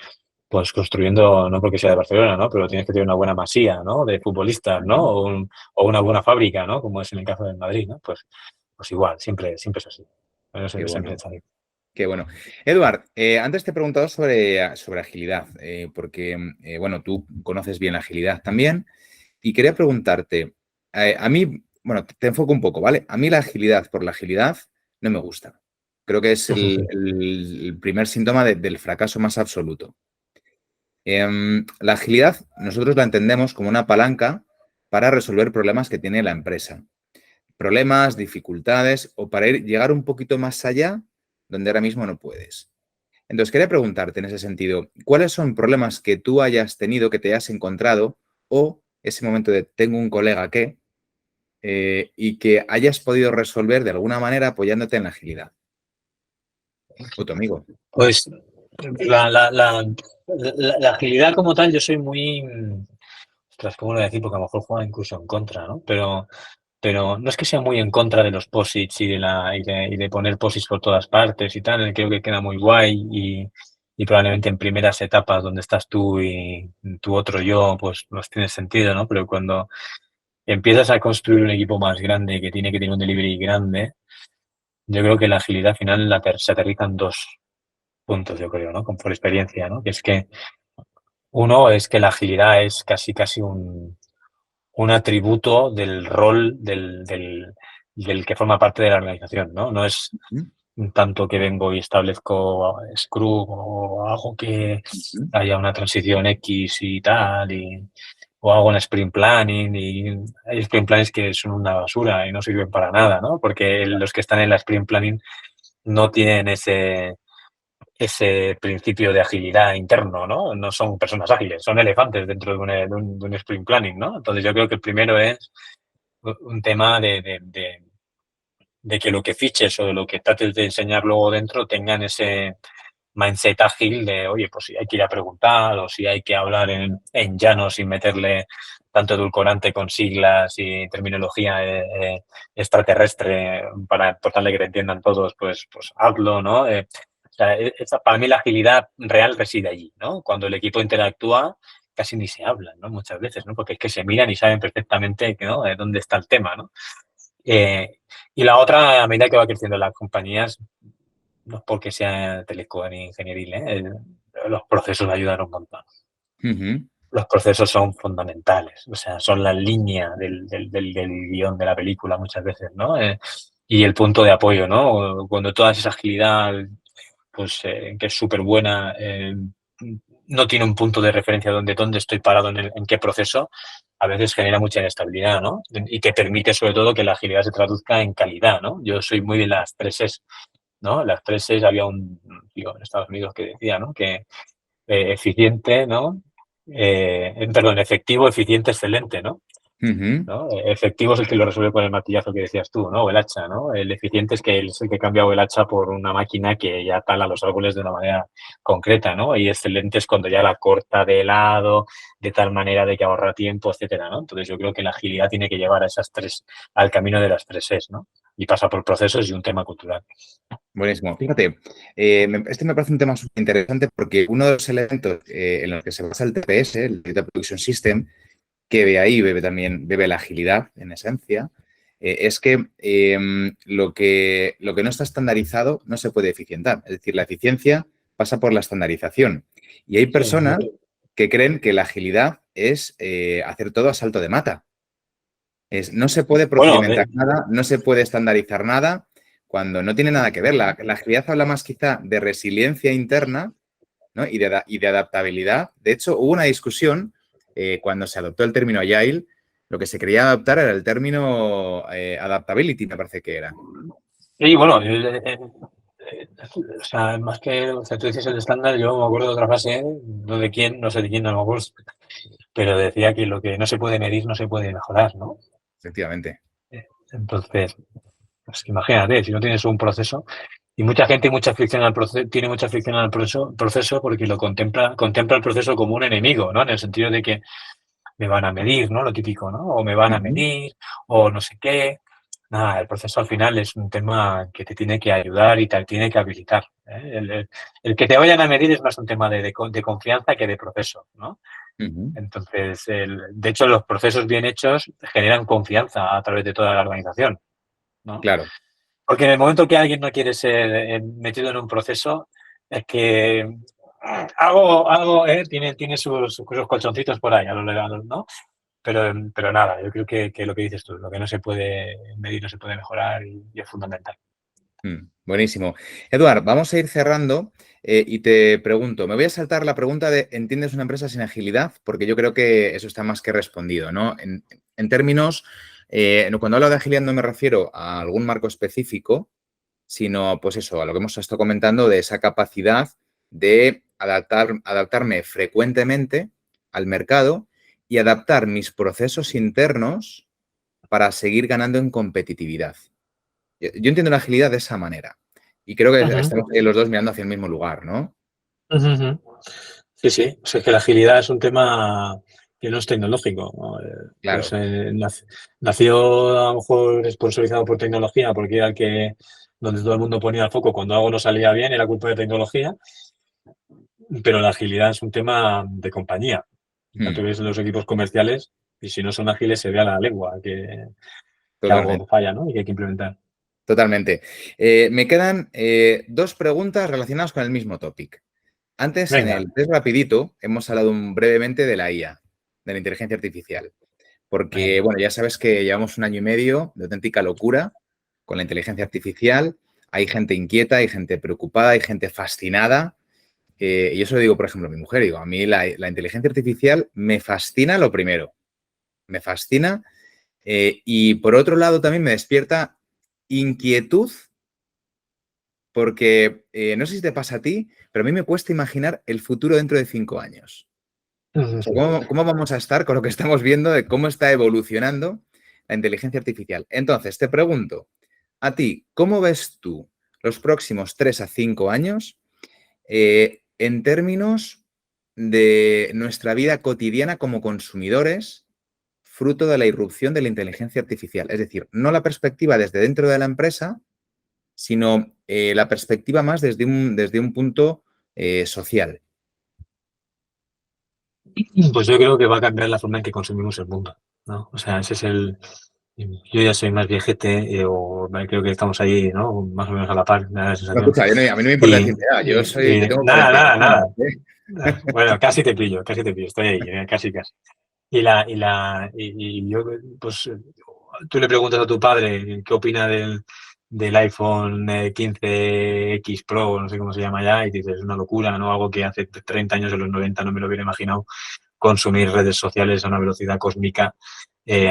pues, construyendo, no porque sea de Barcelona, ¿no? Pero tienes que tener una buena masía, ¿no? De futbolistas, ¿no? Ujú. O una buena fábrica, ¿no? Como es en el caso del Madrid, ¿no? Pues igual, siempre es así. Bueno, Qué siempre bueno, es así. qué bueno. Eduard, antes te he preguntado sobre agilidad, porque, bueno, tú conoces bien la agilidad también, y quería preguntarte, a mí, bueno, te enfoco un poco, ¿vale? A mí la agilidad por la agilidad no me gusta. Creo que es el primer síntoma del fracaso más absoluto. La agilidad nosotros la entendemos como una palanca para resolver problemas que tiene la empresa. Problemas, dificultades o para llegar un poquito más allá donde ahora mismo no puedes. Entonces, quería preguntarte en ese sentido, ¿cuáles son problemas que tú hayas tenido, que te hayas encontrado o ese momento de tengo un colega que y que hayas podido resolver de alguna manera apoyándote en la agilidad? O tu amigo. Pues la agilidad como tal, yo soy muy, ostras, ¿cómo lo voy a decir? Porque a lo mejor juega incluso en contra, ¿no? Pero no es que sea muy en contra de los posits y de poner posits por todas partes y tal, creo que queda muy guay y probablemente en primeras etapas donde estás tú y tu otro yo, pues no tiene sentido, ¿no? Pero cuando empiezas a construir un equipo más grande que tiene que tener un delivery grande, yo creo que la agilidad final se aterriza en dos puntos, yo creo, ¿no? Por experiencia, ¿no? Que es que uno es que la agilidad es casi un atributo del rol del que forma parte de la organización, ¿no? No es Ujú, tanto que vengo y establezco Scrum o hago que ujú, haya una transición X y tal, o hago un sprint planning y hay sprint plannings que son una basura y no sirven para nada, ¿no? Porque los que están en la sprint planning no tienen ese principio de agilidad interno, ¿no? No son personas ágiles, son elefantes dentro de un sprint planning, ¿no? Entonces yo creo que el primero es un tema de que lo que fiches o de lo que trates de enseñar luego dentro tengan ese mindset ágil de, oye, pues si hay que ir a preguntar o si hay que hablar en llano sin meterle tanto edulcorante con siglas y terminología extraterrestre para tratar que te entiendan todos, pues hazlo, ¿no? O sea, para mí la agilidad real reside allí, ¿no? Cuando el equipo interactúa, casi ni se hablan, ¿no? Muchas veces, ¿no? Porque es que se miran y saben perfectamente, ¿no? Dónde está el tema, ¿no? Eh, y la otra, a medida que va creciendo las compañías, no es porque sea teleco ni ingenieril, ¿eh? Los procesos ayudan un montón. ujú, Los procesos son fundamentales, o sea, son la línea del guión de la película muchas veces, ¿no? Y el punto de apoyo, ¿no? Cuando toda esa agilidad, pues, que es súper buena, no tiene un punto de referencia dónde estoy parado en qué proceso, a veces genera mucha inestabilidad, ¿no? Y que permite sobre todo que la agilidad se traduzca en calidad, ¿no? Yo soy muy de las 3 ¿no? Las 3 había un tío en Estados Unidos que decía, ¿no? Que eficiente, ¿no? Perdón, efectivo, eficiente, excelente, ¿no? ujú. ¿No? Efectivo es el que lo resuelve con el martillazo que decías tú, ¿no? O el hacha, ¿no? El eficiente es que es el que ha cambiado el hacha por una máquina que ya tala los árboles de una manera concreta, ¿no? Y excelente es cuando ya la corta de lado, de tal manera de que ahorra tiempo, etcétera, ¿no? Entonces yo creo que la agilidad tiene que llevar a esas 3, al camino de las 3 Es, ¿no? y pasa por procesos y un tema cultural. Buenísimo. Fíjate, este me parece un tema súper interesante porque uno de los elementos en los que se basa el TPS, el Data Production System, que de ahí bebe la agilidad, en esencia, es que, lo que no está estandarizado no se puede eficientar. Es decir, la eficiencia pasa por la estandarización. Y hay personas que creen que la agilidad es hacer todo a salto de mata. No se puede procedimentar nada, no se puede estandarizar nada, cuando no tiene nada que ver. La agilidad habla más quizá de resiliencia interna, ¿no? y de adaptabilidad. De hecho, hubo una discusión cuando se adoptó el término Agile. Lo que se quería adoptar era el término adaptability, me parece que era. Y bueno, o sea, más que, o sea, tú dices el estándar, yo me acuerdo de otra frase, no de quién, no sé de quién, no me acuerdo, pero decía que lo que no se puede medir no se puede mejorar, ¿no? Efectivamente. Entonces, pues imagínate, si no tienes un proceso, y mucha gente mucha fricción al proceso, tiene mucha fricción al proceso porque lo contempla el proceso como un enemigo, ¿no? En el sentido de que me van a medir, ¿no? Lo típico, ¿no? O me van a medir, o no sé qué. Nada, el proceso al final es un tema que te tiene que ayudar y te tiene que habilitar, ¿eh? El que te vayan a medir es más un tema de confianza que de proceso, ¿no? Entonces, de hecho, los procesos bien hechos generan confianza a través de toda la organización, ¿no? Claro. Porque en el momento que alguien no quiere ser metido en un proceso, es que tiene sus colchoncitos por ahí a lo legal, ¿no? Pero nada, yo creo que lo que dices tú, lo que no se puede medir no se puede mejorar y es fundamental. Buenísimo. Eduard, vamos a ir cerrando y te pregunto, me voy a saltar la pregunta de ¿entiendes una empresa sin agilidad? Porque yo creo que eso está más que respondido, ¿no? En términos, cuando hablo de agilidad no me refiero a algún marco específico, sino pues eso, a lo que hemos estado comentando de esa capacidad de adaptarme frecuentemente al mercado y adaptar mis procesos internos para seguir ganando en competitividad. Yo entiendo la agilidad de esa manera y creo que estamos los dos mirando hacia el mismo lugar, ¿no? Sí, sí. O sea, es que la agilidad es un tema que no es tecnológico, ¿no? Claro. Nació a lo mejor sponsorizado por tecnología porque era donde todo el mundo ponía el foco cuando algo no salía bien, era culpa de tecnología, pero la agilidad es un tema de compañía. Tú ves los equipos comerciales y si no son ágiles se ve a la legua que algo Totalmente. falla, ¿no? Y que hay que implementar. Totalmente. Me quedan dos preguntas relacionadas con el mismo topic. Antes, en Venga. el test rapidito, hemos hablado brevemente de la IA, de la inteligencia artificial. Porque, bueno, ya sabes que llevamos un año y medio de auténtica locura con la inteligencia artificial. Hay gente inquieta, hay gente preocupada, hay gente fascinada. Y yo se lo digo, por ejemplo, a mi mujer. Digo, a mí la inteligencia artificial me fascina lo primero. Me fascina. Y por otro lado, también me despierta inquietud porque no sé si te pasa a ti, pero a mí me cuesta imaginar el futuro dentro de 5 años. O sea, ¿cómo vamos a estar con lo que estamos viendo de cómo está evolucionando la inteligencia artificial? Entonces, te pregunto, a ti, ¿cómo ves tú los próximos 3 a 5 años en términos de nuestra vida cotidiana como consumidores, fruto de la irrupción de la inteligencia artificial? Es decir, no la perspectiva desde dentro de la empresa, sino la perspectiva más desde un punto social. Pues yo creo que va a cambiar la forma en que consumimos el mundo, ¿no? O sea, ese es yo ya soy más viejete, creo que estamos ahí, ¿no? Más o menos a la par, me da la No, sensación. escucha, a mí no me importa Y, decirte, yo tengo nada, 41 nada. años, ¿eh? Bueno, casi te pillo, estoy ahí, casi. Y yo, pues, tú le preguntas a tu padre qué opina del iPhone 15X Pro, no sé cómo se llama ya, y dices, es una locura, ¿no? Algo que hace 30 años, en los 90, no me lo hubiera imaginado, consumir redes sociales a una velocidad cósmica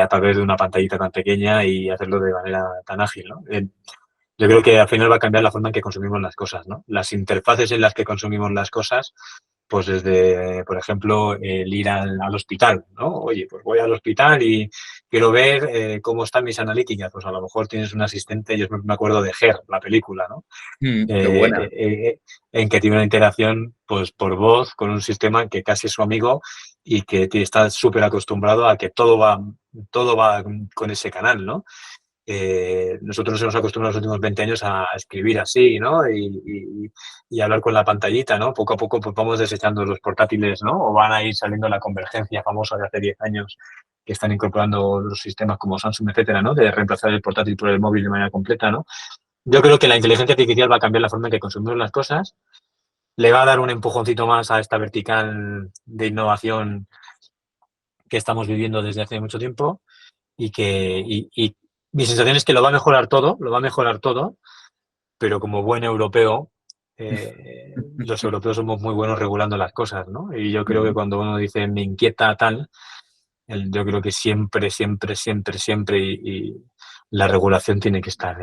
a través de una pantallita tan pequeña y hacerlo de manera tan ágil, ¿no? Yo creo que al final va a cambiar la forma en que consumimos las cosas, ¿no? Las interfaces en las que consumimos las cosas, pues desde, por ejemplo, el ir al hospital, ¿no? Oye, pues voy al hospital y quiero ver cómo están mis analíticas. Pues a lo mejor tienes un asistente, yo me acuerdo de Her, la película, ¿no? Qué buena. En que tiene una interacción pues por voz con un sistema que casi es su amigo y que está súper acostumbrado a que todo va con ese canal, ¿no? nosotros nos hemos acostumbrado los últimos 20 años a escribir así, ¿no? Y hablar con la pantallita, ¿no? Poco a poco pues vamos desechando los portátiles, ¿no? O van a ir saliendo la convergencia famosa de hace 10 años que están incorporando los sistemas como Samsung, etcétera, ¿no? De reemplazar el portátil por el móvil de manera completa, ¿no? Yo creo que la inteligencia artificial va a cambiar la forma en que consumimos las cosas, le va a dar un empujoncito más a esta vertical de innovación que estamos viviendo desde hace mucho tiempo y mi sensación es que lo va a mejorar todo, pero como buen europeo, los europeos somos muy buenos regulando las cosas, ¿no? Y yo creo que cuando uno dice me inquieta tal, yo creo que siempre, siempre, siempre, siempre y la regulación tiene que estar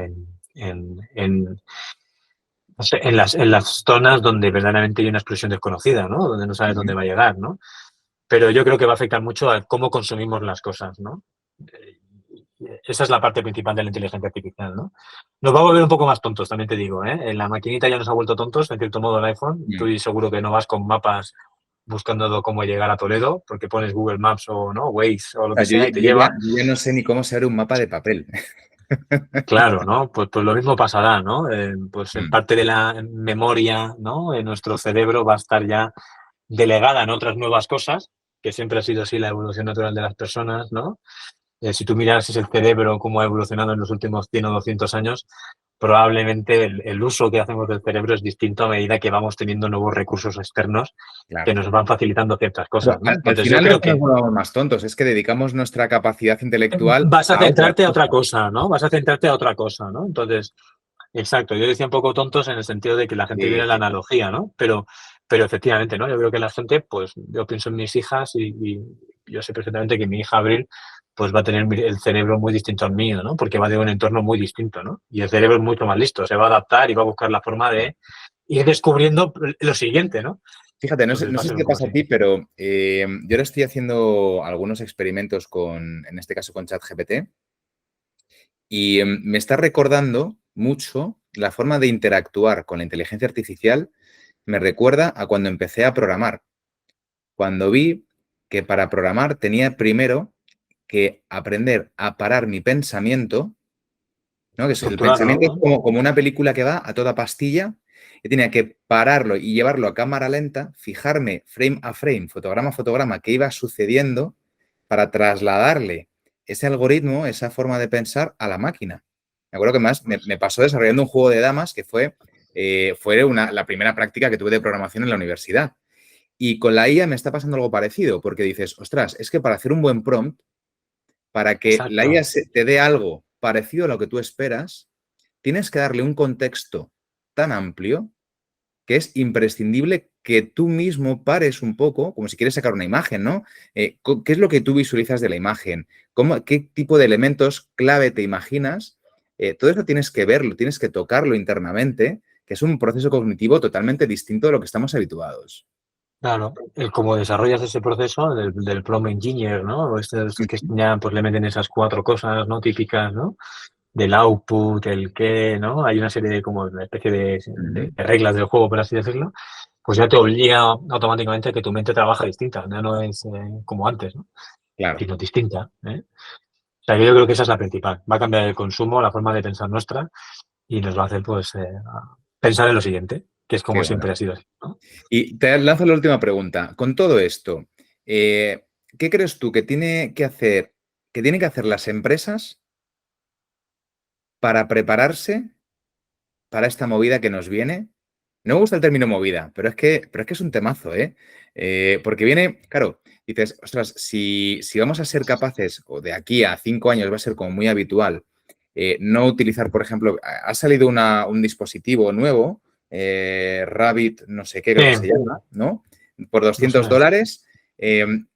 no sé, en las zonas donde verdaderamente hay una explosión desconocida, ¿no? Donde no sabes dónde va a llegar, ¿no? Pero yo creo que va a afectar mucho a cómo consumimos las cosas, ¿no? Eh, Esa es la parte principal de la inteligencia artificial, ¿no? Nos va a volver un poco más tontos, también te digo, ¿eh? En la maquinita ya nos ha vuelto tontos, en cierto modo el iPhone. Tú seguro que no vas con mapas buscando cómo llegar a Toledo, porque pones Google Maps o no Waze o lo que Yo, sea y te yo ya, lleva. yo ya no sé ni cómo se abre un mapa de papel. Claro, ¿no? Pues lo mismo pasará, ¿no? Pues en Mm. parte de la memoria, ¿no? En nuestro cerebro va a estar ya delegada en otras nuevas cosas, que siempre ha sido así la evolución natural de las personas, ¿no? Si tú miras el cerebro, cómo ha evolucionado en los últimos 100 o 200 años, probablemente el uso que hacemos del cerebro es distinto a medida que vamos teniendo nuevos recursos externos que Claro. nos van facilitando ciertas Pero cosas, ¿no? al Entonces yo final no creo es que nos que volvamos más tontos, es que dedicamos nuestra capacidad intelectual vas a a otra centrarte a otra cosa. cosa, ¿no? Vas a centrarte a otra cosa, ¿no? Entonces, exacto, yo decía un poco tontos en el sentido de que la gente Sí, viene la sí. analogía, ¿no? Pero efectivamente, ¿no? Yo creo que la gente, pues yo pienso en mis hijas y yo sé perfectamente que mi hija Abril pues va a tener el cerebro muy distinto al mío, ¿no? Porque va de un entorno muy distinto, ¿no? Y el cerebro es mucho más listo, se va a adaptar y va a buscar la forma de ir descubriendo lo siguiente, ¿no? Fíjate, no sé, Entonces no va a sé ser si un te poco pasa a así. ti, pero yo ahora estoy haciendo algunos experimentos en este caso con ChatGPT, y me está recordando mucho la forma de interactuar con la inteligencia artificial, me recuerda a cuando empecé a programar. Cuando vi que para programar tenía primero que aprender a parar mi pensamiento, ¿no? El Estructurarlo, pensamiento es ¿no? como una película que va a toda pastilla y tenía que pararlo y llevarlo a cámara lenta, fijarme frame a frame, fotograma a fotograma, qué iba sucediendo para trasladarle ese algoritmo, esa forma de pensar a la máquina. Me acuerdo que más me pasó desarrollando un juego de damas que fue la primera práctica que tuve de programación en la universidad. Y con la IA me está pasando algo parecido, porque dices, ostras, es que para hacer un buen prompt, para que la IA Exacto. te dé algo parecido a lo que tú esperas, tienes que darle un contexto tan amplio que es imprescindible que tú mismo pares un poco, como si quieres sacar una imagen, ¿no? ¿Qué es lo que tú visualizas de la imagen? ¿Qué tipo de elementos clave te imaginas? Todo eso tienes que verlo, tienes que tocarlo internamente, que es un proceso cognitivo totalmente distinto de lo que estamos habituados. Claro, el cómo desarrollas ese proceso del prompt engineer, ¿no? O estos que ya pues le meten esas cuatro cosas, ¿no? Típicas, ¿no? Del output, el qué, ¿no? Hay una serie de como una especie de reglas del juego, por así decirlo, pues ya te obliga automáticamente a que tu mente trabaja distinta, ya no es como antes, ¿no? Claro. Sino distinta, ¿eh? O sea, que yo creo que esa es la principal. Va a cambiar el consumo, la forma de pensar nuestra y nos va a hacer pues pensar en lo siguiente, que es Qué como bueno. siempre ha sido así, ¿no? Y te lanzo la última pregunta. Con todo esto, ¿qué crees tú que tienen que hacer las empresas para prepararse para esta movida que nos viene? No me gusta el término movida, pero es que es un temazo, ¿eh? Porque viene, claro, dices, ostras, si vamos a ser capaces, o de aquí a 5 años va a ser como muy habitual, no utilizar, por ejemplo, ha salido un dispositivo nuevo, Rabbit, no sé qué, creo que se Sí, llama, ¿no? Por me 200 suena eso. dólares,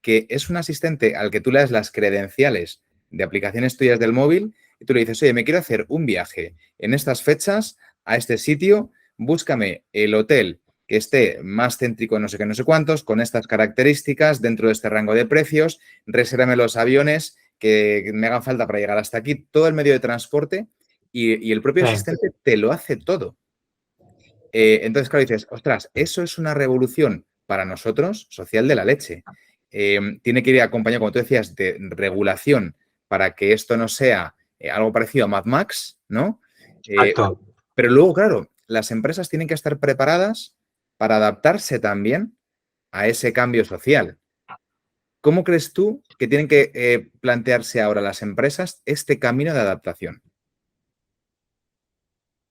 que es un asistente al que tú le das las credenciales de aplicaciones tuyas del móvil y tú le dices, oye, me quiero hacer un viaje en estas fechas a este sitio, búscame el hotel que esté más céntrico, no sé qué, no sé cuántos, con estas características, dentro de este rango de precios, resérvame los aviones que me hagan falta para llegar hasta aquí, todo el medio de transporte y el propio Sí, asistente te lo hace todo. Entonces, claro, dices, ostras, eso es una revolución para nosotros social de la leche. Tiene que ir acompañado, como tú decías, de regulación para que esto no sea algo parecido a Mad Max, ¿no? Eh, Exacto. pero luego, claro, las empresas tienen que estar preparadas para adaptarse también a ese cambio social. ¿Cómo crees tú que tienen que plantearse ahora las empresas este camino de adaptación?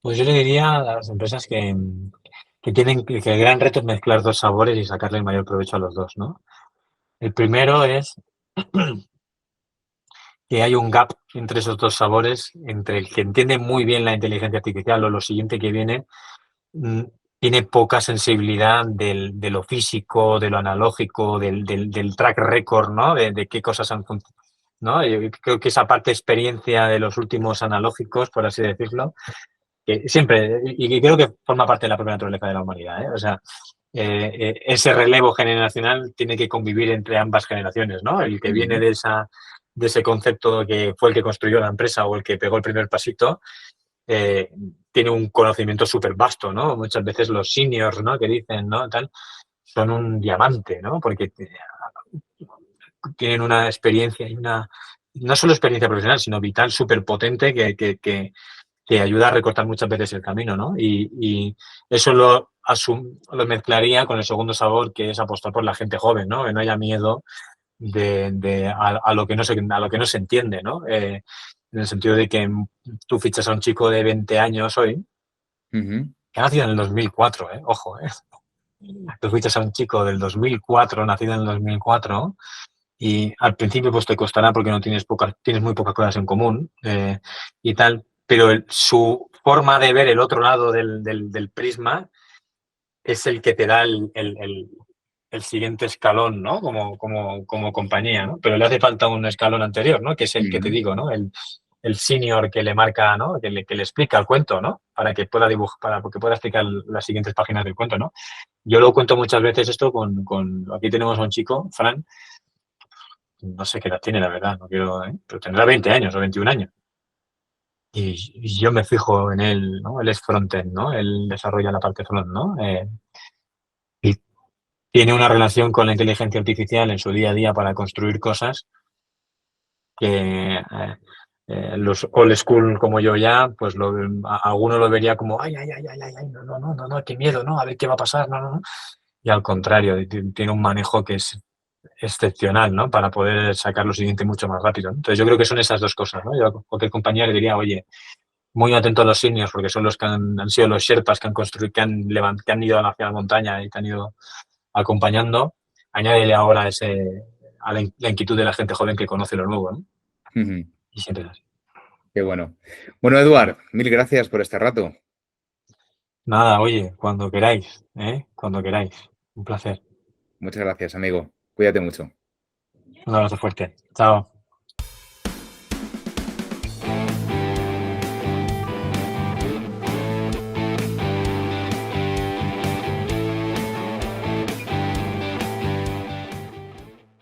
Pues yo le diría a las empresas que el gran reto es mezclar dos sabores y sacarle el mayor provecho a los dos, ¿no? El primero es que hay un gap entre esos dos sabores, entre el que entiende muy bien la inteligencia artificial o lo siguiente que viene, mm, tiene poca sensibilidad de lo físico, de lo analógico, del track record, ¿no? De qué cosas han funcionado, ¿no? Yo creo que esa parte de experiencia de los últimos analógicos, por así decirlo, que siempre, y que creo que forma parte de la propia naturaleza de la humanidad, ¿eh? O sea, ese relevo generacional tiene que convivir entre ambas generaciones, ¿no? El que viene Ujú, de ese concepto que fue el que construyó la empresa o el que pegó el primer pasito, eh, tiene un conocimiento súper vasto, ¿no? Muchas veces los seniors, ¿no? Que dicen, ¿no? Tal, son un diamante, ¿no? Porque tienen una experiencia y una, no solo experiencia profesional, sino vital súper potente que ayuda a recortar muchas veces el camino, ¿no? Y eso lo mezclaría con el segundo sabor, que es apostar por la gente joven, ¿no? Que no haya miedo a lo que no a lo que no se entiende, ¿no? En el sentido de que tú fichas a un chico de 20 años hoy, ujú, que ha nacido en el 2004, ¿eh? Ojo, ¿eh? Tú fichas a un chico del 2004, nacido en el 2004, y al principio pues te costará porque no tienes muy pocas cosas en común y tal, pero su forma de ver el otro lado del prisma es el que te da el siguiente escalón, ¿no? Como compañía, ¿no? Pero le hace falta un escalón anterior, ¿no? Que es el que te ujú, digo, ¿no? El senior que le marca, ¿no? Que le explica el cuento, ¿no? Para que pueda dibujar, para que pueda explicar las siguientes páginas del cuento, ¿no? Yo lo cuento muchas veces esto aquí tenemos a un chico, Fran, no sé qué edad tiene, la verdad, no quiero, ¿eh? Pero tendrá 20 años o 21 años. Y yo me fijo en él, ¿no? Él es frontend, ¿no? Él desarrolla la parte front, ¿no? Y tiene una relación con la inteligencia artificial en su día a día para construir cosas que los old school como yo ya, pues alguno lo vería como, ay, ay, ay, ay, ay, ay, no, no, no, no, no, qué miedo, ¿no? A ver qué va a pasar, no, no, no. Y al contrario, tiene un manejo que es excepcional, ¿no? Para poder sacar lo siguiente mucho más rápido, ¿no? Entonces yo creo que son esas dos cosas, ¿no? Yo a cualquier compañía le diría, oye, muy atento a los seniors porque son los que han sido los sherpas que han construido, que han ido hacia la montaña y te han ido acompañando. Añádele ahora a la inquietud de la gente joven que conoce lo nuevo, ¿no? ujú. Y siempre es así. Qué bueno. Bueno, Eduard, mil gracias por este rato. Nada, oye, cuando queráis, ¿eh? Cuando queráis. Un placer. Muchas gracias, amigo. Cuídate mucho. Un abrazo fuerte. Chao.